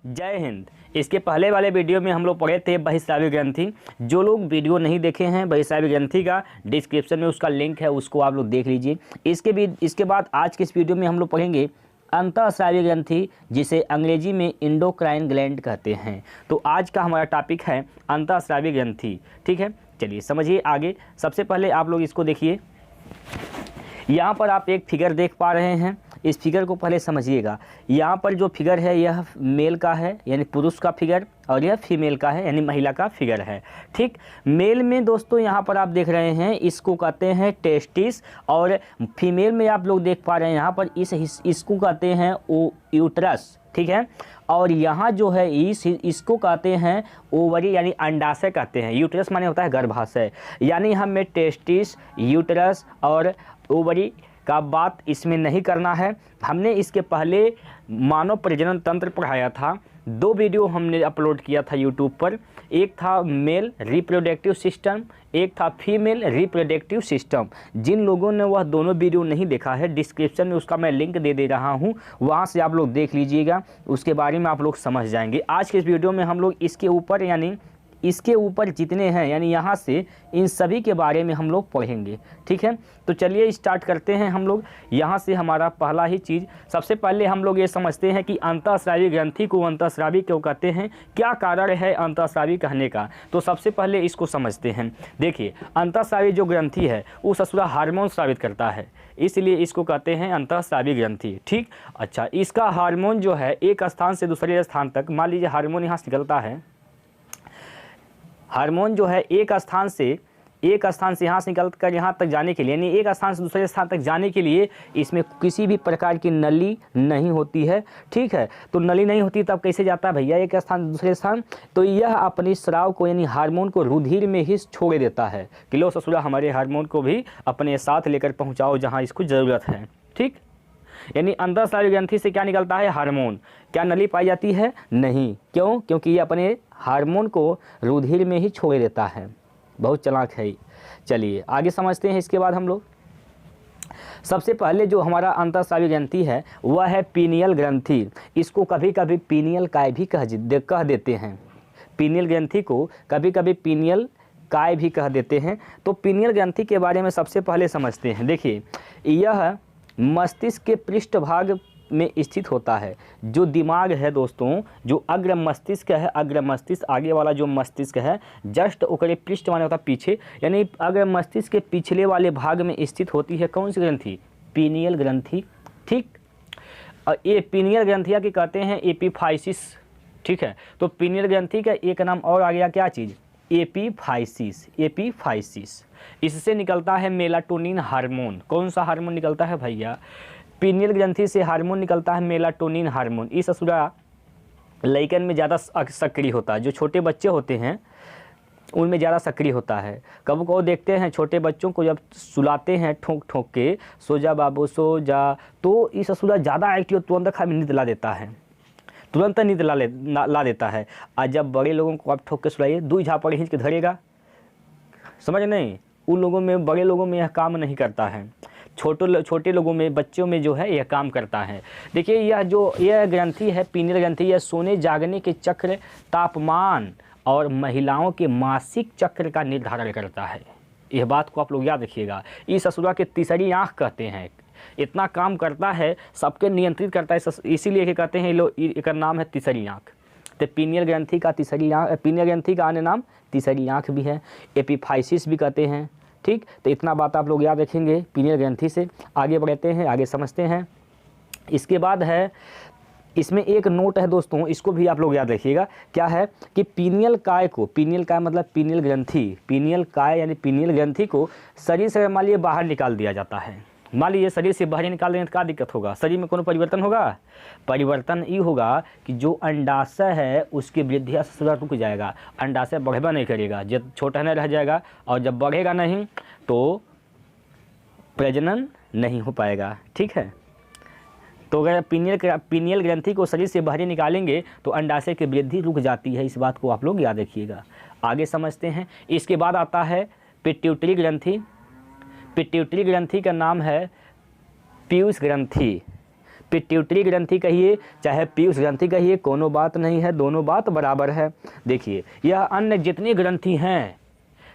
जय हिंद। इसके पहले वाले वीडियो में हम लोग पढ़े थे बहिस्रावी ग्रंथि। जो लोग वीडियो नहीं देखे हैं बहिस्रावी ग्रंथि का, डिस्क्रिप्शन में उसका लिंक है, उसको आप लोग देख लीजिए। इसके बाद आज के इस वीडियो में हम लोग पढ़ेंगे अंतःस्रावी ग्रंथि, जिसे अंग्रेजी में इंडोक्राइन ग्लैंड कहते हैं। तो आज का हमारा टॉपिक है अंतःस्रावी ग्रंथि। ठीक है, चलिए समझिए आगे। सबसे पहले आप लोग इसको देखिए, यहाँ पर आप एक फिगर देख पा रहे हैं। इस फिगर को पहले समझिएगा। यहाँ पर जो फिगर है यह मेल का है, यानी पुरुष का फिगर, और यह फीमेल का है, यानी महिला का फिगर है। ठीक, मेल में दोस्तों यहाँ पर आप देख रहे हैं, इसको कहते हैं टेस्टिस, और फीमेल में आप लोग देख पा रहे हैं यहाँ पर इसको कहते हैं यूट्रस। ठीक है, और यहाँ जो है इसको कहते हैं ओवरी, यानी अंडाशय कहते हैं। यूट्रस माने होता है गर्भाशय, यानी हमें टेस्टिस, यूट्रस और ओवरी का बात इसमें नहीं करना है। हमने इसके पहले मानव प्रजनन तंत्र पढ़ाया था। 2 वीडियो हमने अपलोड किया था यूट्यूब पर। एक था मेल रिप्रोडक्टिव सिस्टम, एक था फीमेल रिप्रोडक्टिव सिस्टम। जिन लोगों ने वह दोनों वीडियो नहीं देखा है, डिस्क्रिप्शन में उसका मैं लिंक दे रहा हूं, वहां से आप लोग देख लीजिएगा, उसके बारे में आप लोग समझ जाएंगे। आज के इस वीडियो में हम लोग इसके ऊपर जितने हैं, यानी यहाँ से इन सभी के बारे में हम लोग पढ़ेंगे। ठीक है, तो चलिए स्टार्ट करते हैं हम लोग। यहाँ से हमारा पहला ही चीज़, सबसे पहले हम लोग ये समझते हैं कि अंतःस्रावी ग्रंथि को अंतःस्रावी क्यों कहते हैं, क्या कारण है अंतःस्रावी कहने का। तो सबसे पहले इसको समझते हैं। देखिए, अंतःस्रावी जो ग्रंथि है वो ससुरा हार्मोन स्रावित करता है, इसलिए इसको कहते हैं अंतःस्रावी ग्रंथि। ठीक, अच्छा, इसका हार्मोन जो है एक स्थान से दूसरे स्थान तक, मान लीजिए हार्मोन यहाँ से निकलता है, हार्मोन जो है एक स्थान से यहाँ से निकल कर यहाँ तक जाने के लिए, यानी एक स्थान से दूसरे स्थान तक जाने के लिए इसमें किसी भी प्रकार की नली नहीं होती है। ठीक है, तो नली नहीं होती तब कैसे जाता है भैया एक स्थान से दूसरे स्थान? तो यह अपने स्राव को, यानी हार्मोन को रुधिर में ही छोड़ देता है कि लो ससुरा हमारे हार्मोन को भी अपने साथ लेकर पहुँचाओ जहाँ इसको ज़रूरत है। ठीक, यानी अंतःस्रावी ग्रंथि से क्या निकलता है? हार्मोन। क्या नली पाई जाती है? नहीं। क्यों? क्योंकि ये अपने हार्मोन को रुधिर में ही छोड़ देता है। बहुत चालाक है। चलिए आगे समझते हैं। इसके बाद हम लोग सबसे पहले जो हमारा अंतःस्रावी ग्रंथि है वह है पीनियल ग्रंथि। इसको कभी कभी पीनियल काय भी कह देते हैं। पीनियल ग्रंथि को कभी कभी पीनियल काय भी कह देते हैं। तो पीनियल ग्रंथि के बारे में सबसे पहले समझते हैं। देखिए, यह मस्तिष्क के पृष्ठभाग में स्थित होता है। जो दिमाग है दोस्तों, जो अग्र मस्तिष्क है, अग्र मस्तिष्क आगे वाला जो मस्तिष्क है, जस्ट ओकरे पृष्ठ माने होता है पीछे, यानी अग्र मस्तिष्क के पिछले वाले भाग में स्थित होती है कौन सी ग्रंथि? पीनियल ग्रंथि। ठीक, और ये पीनियल ग्रंथिया की कहते हैं एपीफाइसिस। ठीक है, तो पीनियल ग्रंथि का एक नाम और आ गया, क्या चीज़? एपीफाइसिस। एपीफाइसिस, इससे निकलता है मेलाटोनिन हार्मोन। कौन सा हार्मोन निकलता है भैया? पीनियल ग्रंथि से हार्मोन निकलता है मेलाटोनिन हार्मोन। इस ससुरा लइकन में ज़्यादा सक्रिय होता है। जो छोटे बच्चे होते हैं उनमें ज़्यादा सक्रिय होता है। कब को देखते हैं छोटे बच्चों को जब सुलाते हैं ठोक ठोक के, सो जा बाबू सो जा, तो इस ससुरा ज़्यादा एक्टिव, तुरंत खा नींद ला देता है, तुरंत नींद ला देता है। और जब बड़े लोगों को आप ठोक के सुलाइए, 2 झापड़ खींच के धरेगा, समझ नहीं? उन लोगों में, बड़े लोगों में यह काम नहीं करता है। छोटे लोगों में, बच्चों में जो है यह काम करता है। देखिए, यह ग्रंथि है पीनियल ग्रंथि, यह सोने जागने के चक्र, तापमान और महिलाओं के मासिक चक्र का निर्धारण करता है। यह बात को आप लोग याद रखिएगा। इस ससुरा के तीसरी आँख कहते हैं। इतना काम करता है, सबके नियंत्रित करता है, इसीलिए कहते हैं इसका नाम है तीसरी आँख। तो पीनियल ग्रंथि का तीसरी आँख, पीनियल ग्रंथि का अन्य नाम तीसरी आँख भी है, एपीफाइसिस भी कहते हैं। ठीक, तो इतना बात आप लोग याद रखेंगे पीनियल ग्रंथि से। आगे बढ़ते हैं, आगे समझते हैं। इसके बाद है, इसमें एक नोट है दोस्तों, इसको भी आप लोग याद रखिएगा। क्या है कि पीनियल काय को, पीनियल काय मतलब पीनियल ग्रंथि, पीनियल काय यानी पीनियल ग्रंथि को शरीर से मान लीजिए बाहर निकाल दिया जाता है। मान लीजिए शरीर से बाहर निकाल देंगे तो क्या दिक्कत होगा? शरीर में कोनो परिवर्तन होगा? परिवर्तन ये होगा कि जो अंडाशय है उसकी वृद्धि रुक जाएगा, अंडाशय बढ़ेगा नहीं करेगा, जब छोटा नहीं रह जाएगा, और जब बढ़ेगा नहीं तो प्रजनन नहीं हो पाएगा। ठीक है, तो अगर पीनियल ग्रंथि को शरीर से बाहर निकालेंगे तो अंडाशय की वृद्धि रुक जाती है। इस बात को आप लोग याद रखिएगा। आगे समझते हैं। इसके बाद आता है पिट्यूटरी ग्रंथि। पिट्यूटरी ग्रंथि का नाम है पीयूष ग्रंथि। पिट्यूटरी ग्रंथि कहिए चाहे पीयूष ग्रंथि कहिए, कोनो बात नहीं है, दोनों बात बराबर है। देखिए यह अन्य जितनी ग्रंथि हैं,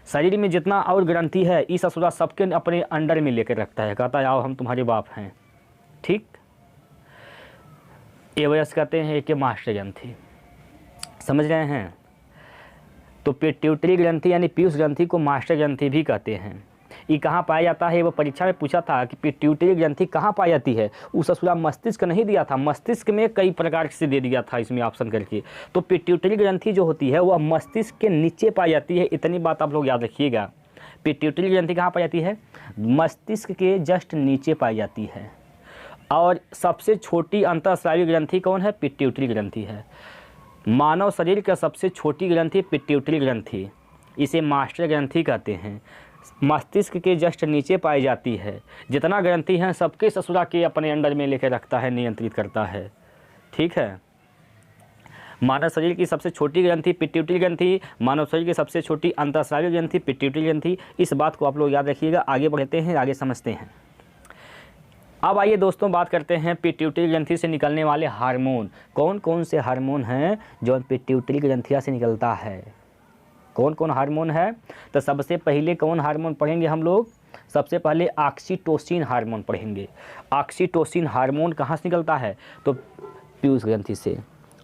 शरीर में जितना और ग्रंथि है, इस असुरा सबके अपने अंडर में लेकर रखता है, कहता है आओ हम तुम्हारे बाप हैं। ठीक, ये वजह से कहते हैं कि मास्टर ग्रंथि, समझ रहे हैं। तो पिट्यूटरी ग्रंथि यानी पीयूष ग्रंथि को मास्टर ग्रंथि भी कहते हैं। ये कहाँ पाया जाता है, वो परीक्षा में पूछा था कि पिट्यूटरी ग्रंथि कहाँ पाई जाती है, उस असुरा मस्तिष्क नहीं दिया था, मस्तिष्क में कई प्रकार से दे दिया था इसमें ऑप्शन करके। तो पिट्यूटरी ग्रंथि जो होती है वह मस्तिष्क के नीचे पाई जाती है, इतनी बात आप लोग याद रखिएगा। पिट्यूटरी ग्रंथि कहाँ पाई जाती है, मस्तिष्क के जस्ट नीचे पाई जाती है। और सबसे छोटी अंतःस्रावी ग्रंथि कौन है, पिट्यूटरी ग्रंथि है। मानव शरीर का सबसे छोटी ग्रंथि पिट्यूटरी ग्रंथि, इसे मास्टर ग्रंथि कहते हैं। मस्तिष्क के जस्ट नीचे पाई जाती है। जितना ग्रंथि हैं सबके ससुरा के अपने अंडर में लेकर रखता है, नियंत्रित करता है। ठीक है, मानव शरीर की सबसे छोटी ग्रंथि पिट्यूटरी ग्रंथि, मानव शरीर की सबसे छोटी अंतःस्रावी ग्रंथि पिट्यूटरी ग्रंथि। इस बात को आप लोग याद रखिएगा। आगे बढ़ते हैं, आगे समझते हैं। अब आइए दोस्तों बात करते हैं पिट्यूटरी ग्रंथि से निकलने वाले हार्मोन। कौन कौन से हार्मोन हैं जो पिट्यूटरी ग्रंथिया से निकलता है, कौन कौन हार्मोन है। तो सबसे पहले कौन हार्मोन पढ़ेंगे हम लोग, सबसे पहले ऑक्सीटोसिन हार्मोन पढ़ेंगे। ऑक्सीटोसिन हार्मोन कहाँ से निकलता है, तो पीयूष ग्रंथि से।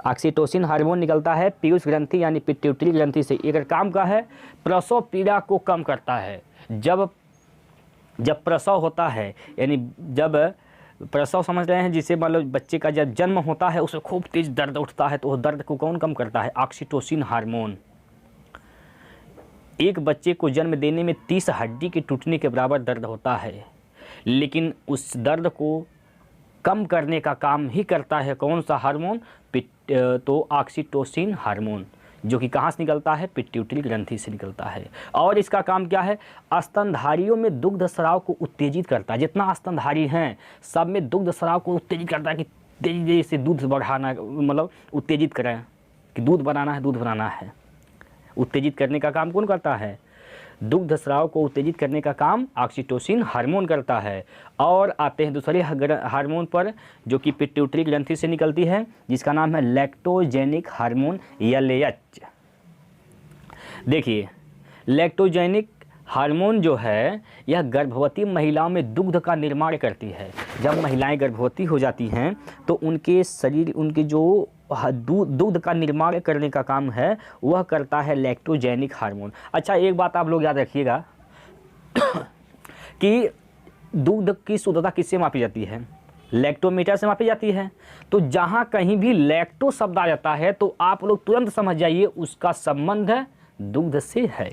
ऑक्सीटोसिन हार्मोन निकलता है पीयूष ग्रंथि यानी पिट्यूटरी ग्रंथि से। एक काम का है, प्रसव पीड़ा को कम करता है। जब प्रसव होता है, यानी जब प्रसव समझ रहे हैं, जिसे मान लो बच्चे का जब जन्म होता है उसे खूब तेज दर्द उठता है, तो उस दर्द को कौन कम करता है, ऑक्सीटोसिन हार्मोन। एक बच्चे को जन्म देने में 30 हड्डी के टूटने के बराबर दर्द होता है, लेकिन उस दर्द को कम करने का काम ही करता है कौन सा हार्मोन, तो ऑक्सीटोसिन हार्मोन, जो कि कहाँ से निकलता है, पिट्यूटरी ग्रंथि से निकलता है। और इसका काम क्या है, स्तनधारियों में दुग्ध स्राव को उत्तेजित करता है। जितना स्तनधारी हैं सब में दुग्ध स्राव को उत्तेजित करता है कि तेजी तेजी से दूध बढ़ाना, मतलब उत्तेजित करें कि दूध बनाना है। उत्तेजित करने का काम कौन करता है, दुग्ध स्राव को उत्तेजित करने का काम ऑक्सीटोसिन हार्मोन करता है। और आते हैं दूसरे हार्मोन पर, जो कि पिट्यूटरी ग्रंथि से निकलती है, जिसका नाम है लैक्टोजेनिक हार्मोन LH। देखिए लैक्टोजेनिक हार्मोन जो है यह गर्भवती महिलाओं में दुग्ध का निर्माण करती है। जब महिलाएं गर्भवती हो जाती हैं तो उनके शरीर, उनके जो दुग्ध का निर्माण करने का काम है वह करता है लैक्टोजेनिक हार्मोन। अच्छा एक बात आप लोग याद रखिएगा कि दूध की शुद्धता किससे मापी जाती है, लैक्टोमीटर से मापी जाती है। तो जहाँ कहीं भी लैक्टो शब्द आ जाता है तो आप लोग तुरंत समझ जाइए उसका संबंध दुग्ध से है।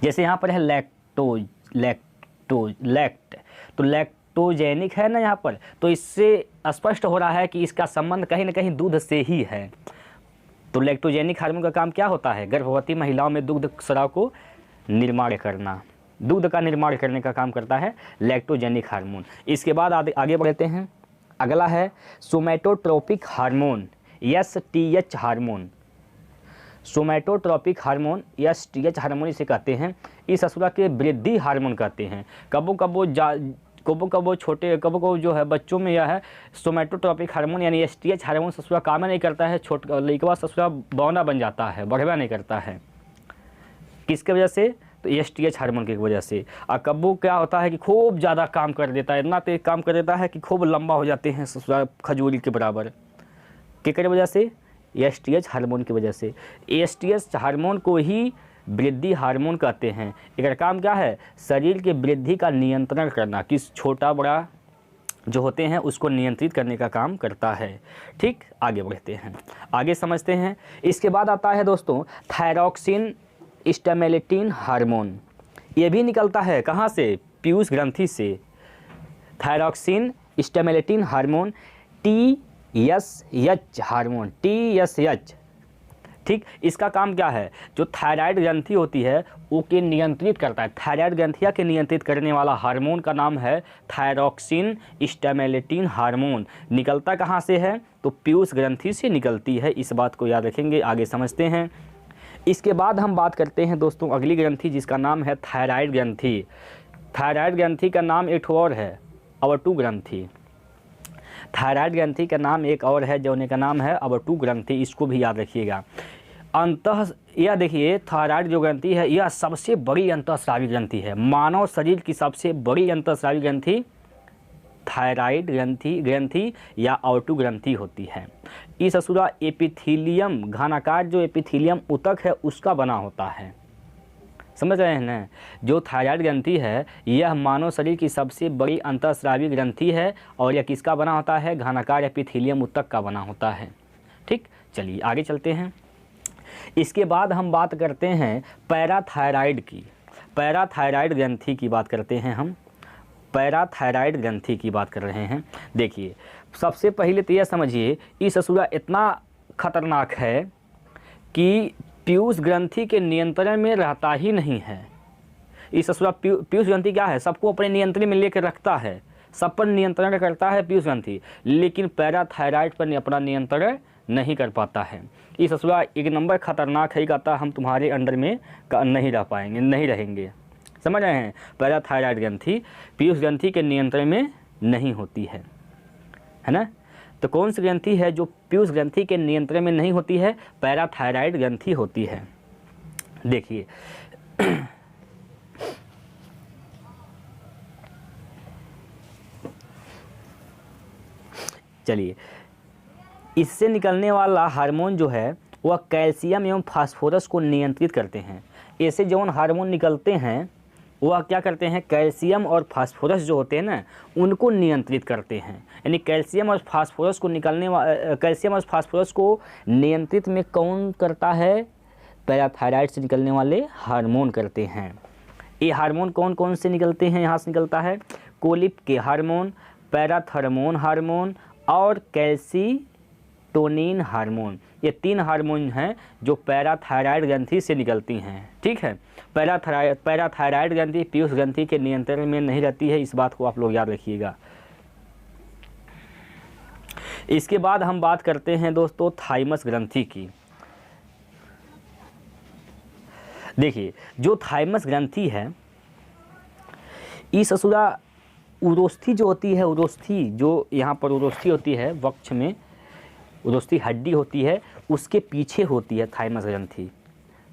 जैसे यहाँ पर है लैक्ट, तो लैक्टोजेनिक है ना यहाँ पर, तो इससे स्पष्ट हो रहा है कि इसका संबंध कहीं ना कहीं दूध से ही है। तो लैक्टोजेनिक हार्मोन का काम क्या होता है, गर्भवती महिलाओं में दुग्ध स्राव को निर्माण करना, दूध का निर्माण करने का काम करता है लैक्टोजेनिक हार्मोन। इसके बाद आगे बढ़ते हैं। अगला है somatotropic hormone STH hormone. Somatotropic hormone STH hormone इसे कहते हैं। इस असुरा के वृद्धि हार्मोन कहते हैं। कबो कबो जो है बच्चों में यह है सोमैटोट्रोपिक हार्मोन यानी STH हार्मोन ससुरा काम नहीं करता है, लड़कवा ससुरा बौना बन जाता है, बढ़वा नहीं करता है। किसके वजह से, तो STH हार्मोन की वजह से। और कब्बू क्या होता है कि खूब ज़्यादा काम कर देता है, इतना तेज काम कर देता है कि खूब लंबा हो जाते हैं ससुरा खजूरी के बराबर। किसकी वजह से, STH हार्मोन की वजह से। STH हार्मोन को ही वृद्धि हार्मोन कहते हैं। इसका काम क्या है, शरीर के वृद्धि का नियंत्रण करना, किस छोटा बड़ा जो होते हैं उसको नियंत्रित करने का काम करता है। ठीक, आगे बढ़ते हैं, आगे समझते हैं। इसके बाद आता है दोस्तों थायरॉक्सिन स्टिमुलेटिंग हार्मोन। ये भी निकलता है कहाँ से, पीयूष ग्रंथि से। Thyroxine stimulating hormone TSH hormone, TSH। ठीक, इसका काम क्या है, जो थायराइड ग्रंथि होती है वो के नियंत्रित करता है। थायराइड ग्रंथिया के नियंत्रित करने वाला हार्मोन का नाम है थायरॉक्सिन स्टिमुलेटिंग हार्मोन। निकलता कहाँ से है, तो पीयूष ग्रंथि से निकलती है। इस बात को याद रखेंगे, आगे समझते हैं। इसके बाद हम बात करते हैं दोस्तों अगली ग्रंथि, जिसका नाम है थायराइड ग्रंथि। थायराइड ग्रंथि का नाम एक और है अवटु ग्रंथि। थायराइड ग्रंथि का नाम एक और है, जो का नाम है अवटु ग्रंथि, इसको भी याद रखिएगा। यह देखिए थायराइड जो ग्रंथि है यह सबसे बड़ी अंतःस्रावी ग्रंथि है। मानव शरीर की सबसे बड़ी अंतःस्रावी ग्रंथि थायराइड ग्रंथि या अवटु ग्रंथि होती है। इस असुरा एपिथीलियम, घनाकार जो एपिथीलियम ऊतक है उसका बना होता है। समझ रहे हैं ना? जो थायराइड ग्रंथि है यह मानव शरीर की सबसे बड़ी अंतःस्रावी ग्रंथि है और यह किसका बना होता है? घनाकार एपिथीलियम ऊतक का बना होता है। ठीक, चलिए आगे चलते हैं। इसके बाद हम बात करते हैं पैराथायराइड की। पैराथायराइड ग्रंथि की बात करते हैं हम। पैराथायराइड ग्रंथि की बात कर रहे हैं। देखिए सबसे पहले तो यह समझिए इस असुरा इतना खतरनाक है कि पीयूष ग्रंथि के नियंत्रण में रहता ही नहीं है। इस असुरा पीयूष ग्रंथि क्या है? सबको अपने नियंत्रण में लेकर रखता है, सब पर नियंत्रण करता है पीयूष ग्रंथि, लेकिन पैराथायराइड पर अपना नियंत्रण नहीं कर पाता है। इस असुरा एक नंबर खतरनाक है, कहता हम तुम्हारे अंडर में नहीं रह पाएंगे, नहीं रहेंगे। समझ रहे हैं? पैराथायराइड ग्रंथि पीयूष ग्रंथि के नियंत्रण में नहीं होती है ना? तो कौन सी ग्रंथि है जो पीयूष ग्रंथि के नियंत्रण में नहीं होती है? पैराथायराइड ग्रंथि होती है। देखिए चलिए, इससे निकलने वाला हार्मोन जो है वह कैल्शियम एवं फास्फोरस को नियंत्रित करते हैं। ऐसे जौन हार्मोन निकलते हैं वह क्या करते हैं? कैल्शियम और फास्फोरस जो होते हैं ना उनको नियंत्रित करते हैं। यानी कैल्शियम और फास्फोरस को कैल्शियम और फास्फोरस को नियंत्रित में कौन करता है? पैराथायराइड से निकलने वाले हार्मोन करते हैं। ये हार्मोन कौन कौन से निकलते हैं? यहाँ से निकलता है कोलिप के हार्मोन, पैराथर्मोन हार्मोन और कैल्सीटोनिन हार्मोन। ये 3 हार्मोन हैं जो पैराथायराइड ग्रंथि से निकलती हैं। ठीक है, पैराथायराइड ग्रंथि पीयूष ग्रंथि के नियंत्रण में नहीं रहती है, इस बात को आप लोग याद रखिएगा। इसके बाद हम बात करते हैं दोस्तों थाइमस ग्रंथि की। देखिए जो थाइमस ग्रंथि है इस असुरा उरोस्थी जो होती है, उरोस्थी जो यहाँ पर उरोस्थी होती है, वक्ष में उरोस्थी हड्डी होती है, उसके पीछे होती है थाइमस ग्रंथि,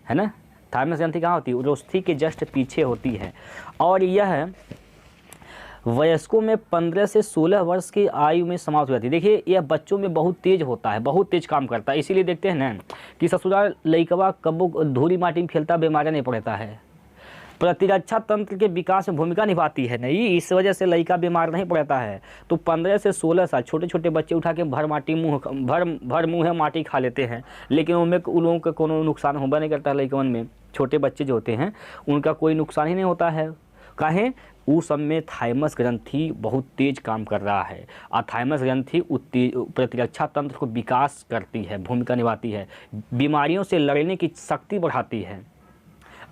है ना? थाइमस ग्रंथि कहाँ होती है? उरोस्थी के जस्ट पीछे होती है। और यह वयस्कों में 15 से 16 वर्ष की आयु में समाप्त हो जाती है। देखिए यह बच्चों में बहुत तेज होता है, बहुत तेज काम करता है। इसीलिए देखते हैं ना कि ससुराल लइकवा कब्बो धूली माटी में खेलता बीमारी नहीं पड़ता है, प्रतिरक्षा तंत्र के विकास में भूमिका निभाती है नहीं, इस वजह से लड़का बीमार नहीं पड़ता है। तो 15 से 16 साल छोटे छोटे बच्चे उठा के भर मुँह माटी खा लेते हैं, लेकिन उनमें उन लोगों का कोनो नुकसान होगा नहीं करता है। लड़कवन में छोटे बच्चे जो होते हैं उनका कोई नुकसान ही नहीं होता है। काहे? उस सब में थाइमस ग्रंथि बहुत तेज काम कर रहा है और थाइमस ग्रंथि प्रतिरक्षा तंत्र को विकास करती है, भूमिका निभाती है, बीमारियों से लड़ने की शक्ति बढ़ाती है।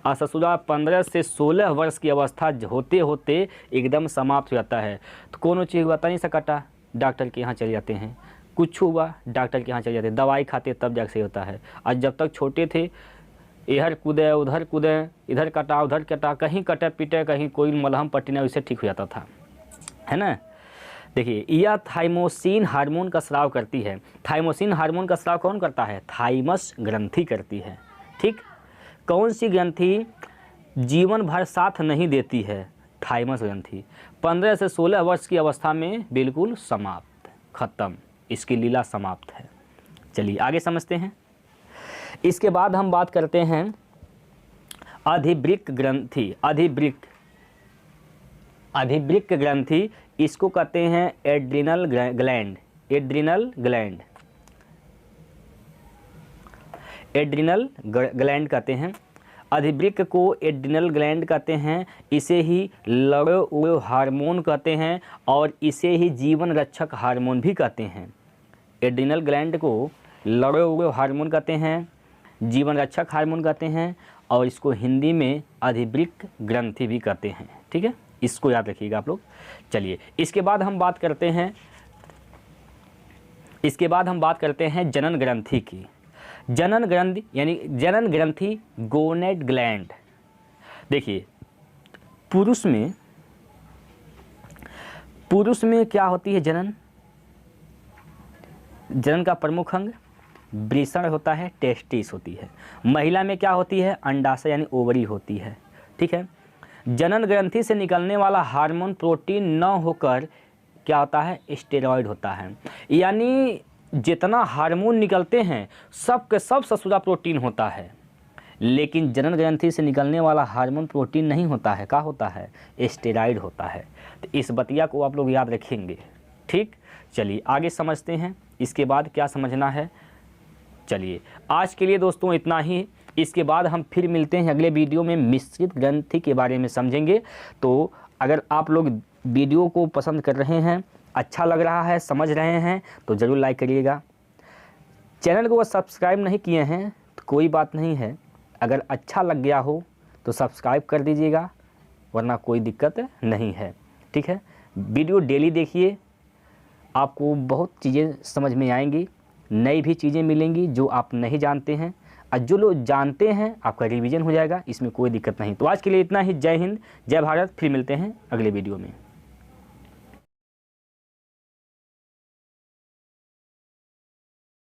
असुरा 15 से 16 वर्ष की अवस्था होते होते एकदम समाप्त हो जाता है। तो कोनो चीज़ बता नहीं सकता, डॉक्टर के यहाँ चले जाते हैं, कुछ हुआ डॉक्टर के यहाँ चले जाते हैं, दवाई खाते तब जाके सही होता है। और जब तक छोटे थे इधर कूदे उधर कूदे, इधर कटा उधर कटा, कहीं कटे पीटे, कहीं कोई मलहम पट्टी नहीं, उससे ठीक हो जाता था, है ना? देखिए यह थाइमोसिन हार्मोन का स्राव करती है। थाइमोसिन हार्मोन का स्राव कौन करता है? थाइमस ग्रंथि करती है। ठीक, कौन सी ग्रंथि जीवन भर साथ नहीं देती है? थाइमस ग्रंथि 15 से 16 वर्ष की अवस्था में बिल्कुल समाप्त, खत्म, इसकी लीला समाप्त है। चलिए आगे समझते हैं। इसके बाद हम बात करते हैं अधिवृक्क ग्रंथि। अधिवृक्क ग्रंथि इसको कहते हैं एड्रिनल ग्लैंड। एड्रिनल ग्लैंड कहते हैं। अधिवृक्क को एड्रिनल ग्लैंड कहते हैं। इसे ही लड़े उड़े हार्मोन कहते हैं और इसे ही जीवन रक्षक हार्मोन भी कहते हैं। एड्रिनल ग्लैंड को लड़े उड़े हार्मोन कहते हैं, जीवन रक्षक हार्मोन कहते हैं और इसको हिंदी में अधिवृक्क ग्रंथि भी कहते हैं। ठीक है, इसको याद रखिएगा आप लोग। चलिए इसके बाद हम बात करते हैं जनन ग्रंथि की। जनन ग्रंथि यानी जनन ग्रंथि गोनेड ग्लैंड। देखिए पुरुष में क्या होती है जनन? जनन का प्रमुख अंग वृषण होता है, टेस्टिस होती है। महिला में क्या होती है? अंडाशय यानी ओवरी होती है। ठीक है। जनन ग्रंथि से निकलने वाला हार्मोन प्रोटीन न होकर क्या होता है? स्टेरॉइड होता है। यानी जितना हार्मोन निकलते हैं सब के सब ससुरा प्रोटीन होता है, लेकिन जनन ग्रंथि से निकलने वाला हार्मोन प्रोटीन नहीं होता है। क्या होता है? स्टेरॉइड होता है। तो इस बतिया को आप लोग याद रखेंगे। ठीक, चलिए आगे समझते हैं इसके बाद क्या समझना है। चलिए आज के लिए दोस्तों इतना ही। इसके बाद हम फिर मिलते हैं अगले वीडियो में, मिश्रित ग्रंथि के बारे में समझेंगे। तो अगर आप लोग वीडियो को पसंद कर रहे हैं, अच्छा लग रहा है, समझ रहे हैं, तो ज़रूर लाइक करिएगा। चैनल को सब्सक्राइब नहीं किए हैं तो कोई बात नहीं है, अगर अच्छा लग गया हो तो सब्सक्राइब कर दीजिएगा, वरना कोई दिक्कत नहीं है। ठीक है। वीडियो डेली देखिए, आपको बहुत चीज़ें समझ में आएंगी, नई भी चीज़ें मिलेंगी जो आप नहीं जानते हैं, और जो लोग जानते हैं आपका रिवीजन हो जाएगा, इसमें कोई दिक्कत नहीं। तो आज के लिए इतना ही। जय हिंद, जय भारत। फिर मिलते हैं अगले वीडियो में।